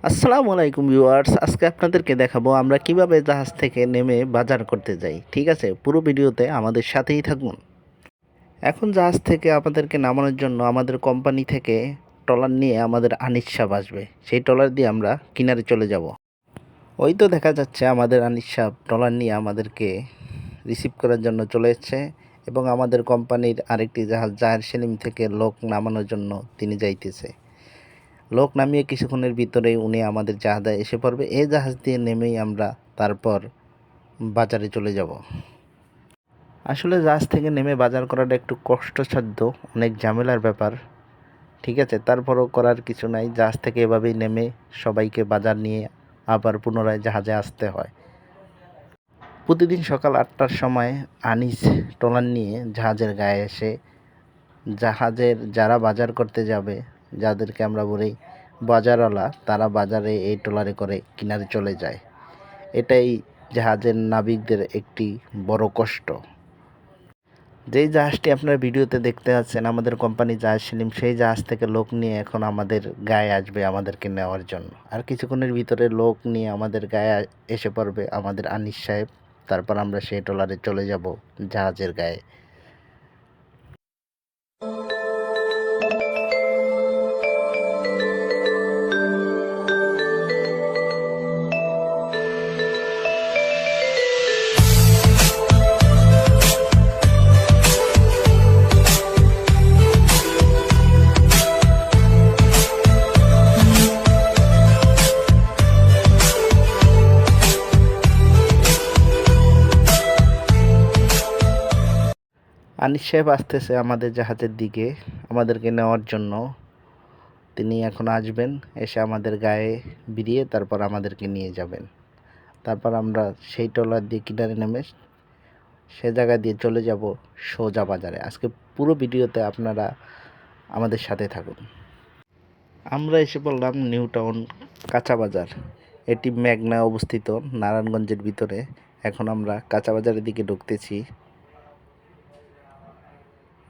আসসালামু আলাইকুম ভিউয়ার্স, আজকে আপনাদেরকে দেখাবো আমরা কিভাবে জাহাজ থেকে নেমে বাজার করতে যাই। ঠিক আছে, পুরো ভিডিওতে আমাদের সাথেই থাকুন। এখন জাহাজ থেকে আমাদেরকে নামানোর জন্য আমাদের কোম্পানি থেকে ট্রলার নিয়ে আমাদের আনিস সাহেব আসবে। সেই ট্রলার দিয়ে আমরা কিনারে চলে যাব। ওই তো দেখা যাচ্ছে আমাদের আনিস সাহেব ট্রলার নিয়ে আমাদেরকে রিসিভ করার জন্য চলে এসেছে এবং আমাদের কোম্পানির আরেকটি জাহাজ জাহের সেলিম থেকে লোক নামানোর জন্য তিনি যাইতেছে। লোক নামিয়ে কিছুক্ষণের ভিতরেই উনি আমাদের জাহাজে এসে পড়বে। এই জাহাজ দিয়ে নেমেই আমরা তারপর বাজারে চলে যাব। আসলে জাহাজ থেকে নেমে বাজার করাটা একটু কষ্টসাধ্য, অনেক ঝামেলার ব্যাপার। ঠিক আছে, তারপরও করার কিছু নাই। জাহাজ থেকে এভাবেই নেমে সবাইকে বাজার নিয়ে আবার পুনরায় জাহাজে আসতে হয়। প্রতিদিন সকাল 8টার সময় আনিস ট্রলার নিয়ে জাহাজের গায়ে এসে জাহাজের যারা বাজার করতে যাবে, যাদেরকে আমরা বলি বাজারওয়ালা, তারা বাজারে এই ট্রলারে করে কিনারে চলে যায়। এটাই জাহাজের নাবিকদের একটি বড় কষ্ট। যেই জাহাজটি আপনারা ভিডিওতে দেখতে পাচ্ছেন আমাদের কোম্পানি জাহাজ সেলিম, সেই জাহাজ থেকে লোক নিয়ে এখন আমাদের গায়ে আসবে আমাদেরকে নেওয়ার জন্য। আর কিছুক্ষণের ভিতরে লোক নিয়ে আমাদের গায়ে এসে পড়বে আমাদের আনিস সাহেব। তারপর আমরা সেই ট্রলারে চলে যাব জাহাজের গায়ে। আনিস সাহেব আসতেছে আমাদের জাহাজের দিকে আমাদেরকে নেওয়ার জন্য। তিনি এখন আসবেন, এসে আমাদের গায়ে বিরিয়ে তারপর আমাদেরকে নিয়ে যাবেন। তারপর আমরা সেই ট্রলার দিয়ে কিনারে নেমে সে জায়গা দিয়ে চলে যাব সোজা বাজারে। আজকে পুরো ভিডিওতে আপনারা আমাদের সাথে থাকুন। আমরা এসে পড়লাম নিউ টাউন কাঁচা বাজার। এটি মেঘনা অবস্থিত নারায়ণগঞ্জের ভিতরে। এখন আমরা কাঁচা বাজারের দিকে ঢুকতেছি।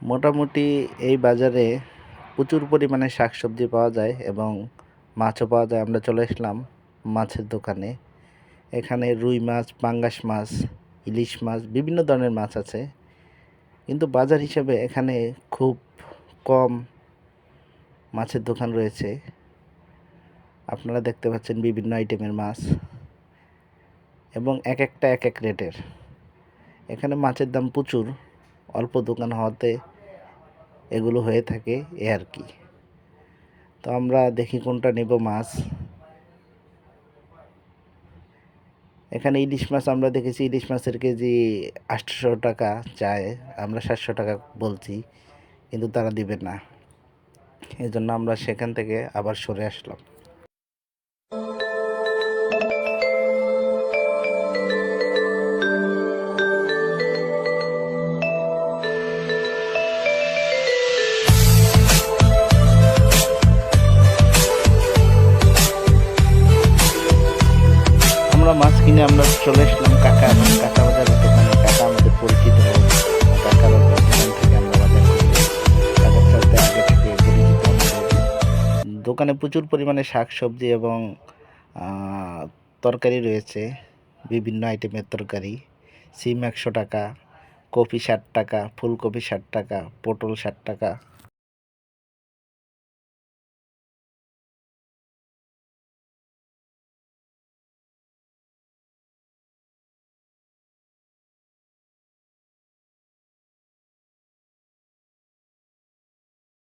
মোটামুটি এই বাজারে প্রচুর পরিমাণে শাকসবজি পাওয়া যায় এবং মাছও পাওয়া যায়। আমরা চলে আসলাম মাছের দোকানে। এখানে রুই মাছ, পাঙ্গাস মাছ, ইলিশ মাছ, বিভিন্ন ধরনের মাছ আছে। কিন্তু বাজার হিসেবে এখানে খুব কম মাছের দোকান রয়েছে। আপনারা দেখতে পাচ্ছেন বিভিন্ন আইটেমের মাছ এবং এক একটা এক এক রেটের। এখানে মাছের দাম প্রচুর, অল্প দোকান হওয়াতে এগুলো হয়ে থাকে এ আর কি। তো আমরা দেখি কোনটা নেব মাছ। এখানে ইলিশ মাছ আমরা দেখেছি, ইলিশ মাছের কেজি 800 টাকা চায়, আমরা 700 টাকা বলছি, কিন্তু তারা দিবে না। এই জন্য আমরা সেখান থেকে আবার সরে আসলাম। আমরা মাছ কিনে আমরা চলে আসলাম কাঁচা বাজারের দোকানে। কাকা আমাদের পরিচিত লোক, কাকার দোকান থেকে আমরা বাজার করি। কাকার সাথে আগে থেকে পরিচিত আমাদের। দোকানে প্রচুর পরিমাণে শাক সবজি এবং তরকারি রয়েছে, বিভিন্ন আইটেমের তরকারি। সিম 100 টাকা, কপি 60 টাকা, ফুলকপি 60 টাকা, পটল 60 টাকা।